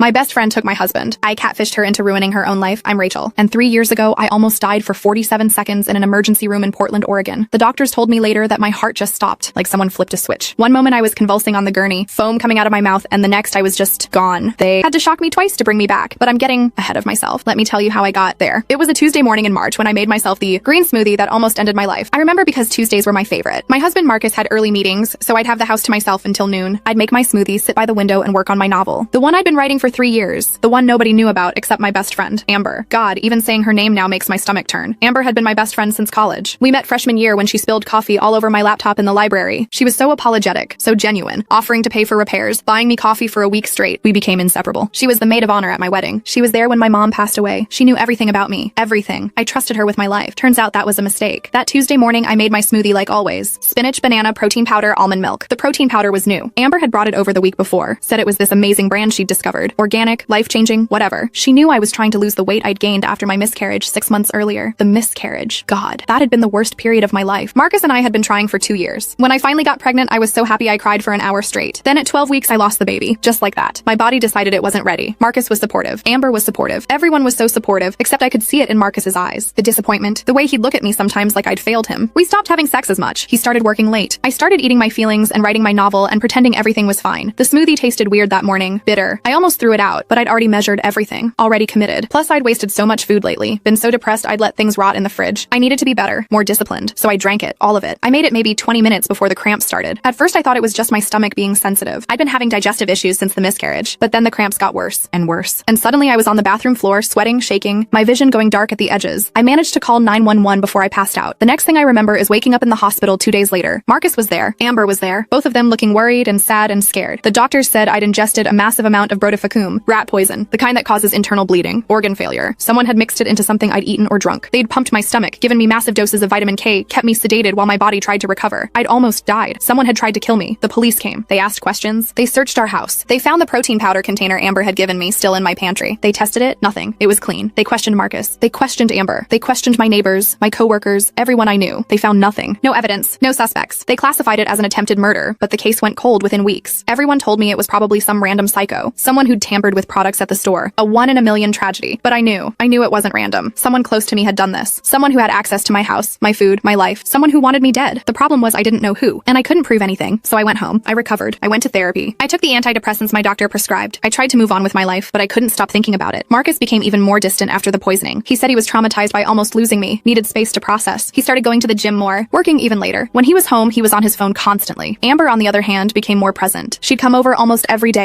My best friend took my husband. I catfished her into ruining her own life. I'm Rachel. And 3 years ago, I almost died for 47 seconds in an emergency room in Portland, Oregon. The doctors told me later that my heart just stopped, like someone flipped a switch. One moment I was convulsing on the gurney, foam coming out of my mouth, and the next I was just gone. They had to shock me twice to bring me back, but I'm getting ahead of myself. Let me tell you how I got there. It was a Tuesday morning in March when I made myself the green smoothie that almost ended my life. I remember because Tuesdays were my favorite. My husband Marcus had early meetings, so I'd have the house to myself until noon. I'd make my smoothie, sit by the window, and work on my novel. The one I'd been writing for 3 years. The one nobody knew about except my best friend, Amber. God, even saying her name now makes my stomach turn. Amber had been my best friend since college. We met freshman year when she spilled coffee all over my laptop in the library. She was so apologetic, so genuine, offering to pay for repairs, buying me coffee for a week straight. We became inseparable. She was the maid of honor at my wedding. She was there when my mom passed away. She knew everything about me. Everything. I trusted her with my life. Turns out that was a mistake. That Tuesday morning, I made my smoothie like always. Spinach, banana, protein powder, almond milk. The protein powder was new. Amber had brought it over the week before. Said it was this amazing brand she'd discovered. Organic, life-changing, whatever. She knew I was trying to lose the weight I'd gained after my miscarriage 6 months earlier. The miscarriage. God, that had been the worst period of my life. Marcus and I had been trying for 2 years. When I finally got pregnant, I was so happy I cried for an hour straight. Then at 12 weeks, I lost the baby. Just like that. My body decided it wasn't ready. Marcus was supportive. Amber was supportive. Everyone was so supportive, except I could see it in Marcus's eyes. The disappointment. The way he'd look at me sometimes like I'd failed him. We stopped having sex as much. He started working late. I started eating my feelings and writing my novel and pretending everything was fine. The smoothie tasted weird that morning. Bitter. I almost threw it out, but I'd already measured everything. Already committed. Plus, I'd wasted so much food lately. Been so depressed I'd let things rot in the fridge. I needed to be better, more disciplined, so I drank it, all of it. I made it maybe 20 minutes before the cramps started. At first, I thought it was just my stomach being sensitive. I'd been having digestive issues since the miscarriage, but then the cramps got worse and worse. And suddenly I was on the bathroom floor, sweating, shaking, my vision going dark at the edges. I managed to call 911 before I passed out. The next thing I remember is waking up in the hospital 2 days later. Marcus was there. Amber was there. Both of them looking worried and sad and scared. The doctors said I'd ingested a massive amount of brotifacum, rat poison, the kind that causes internal bleeding, organ failure. Someone had mixed it into something I'd eaten or drunk. They'd pumped my stomach, given me massive doses of vitamin K, kept me sedated while my body tried to recover. I'd almost died. Someone had tried to kill me. The police came. They asked questions. They searched our house. They found the protein powder container Amber had given me still in my pantry. They tested it. Nothing. It was clean. They questioned Marcus. They questioned Amber. They questioned my neighbors, my coworkers, everyone I knew. They found nothing. No evidence. No suspects. They classified it as an attempted murder, but the case went cold within weeks. Everyone told me it was probably some random psycho. Someone who'd tampered with products at the store. A 1 in a million tragedy. But I knew it wasn't random. Someone close to me had done this. Someone who had access to my house, my food, my life. Someone who wanted me dead. The problem was I didn't know who, and I couldn't prove anything. So I went home. I recovered. I went to therapy. I took the antidepressants my doctor prescribed. I tried to move on with my life, but I couldn't stop thinking about it. Marcus became even more distant after the poisoning. He said he was traumatized by almost losing me, needed space to process. He started going to the gym more, working even later. When he was home, he was on his phone constantly. Amber, on the other hand, became more present. She'd come over almost every day.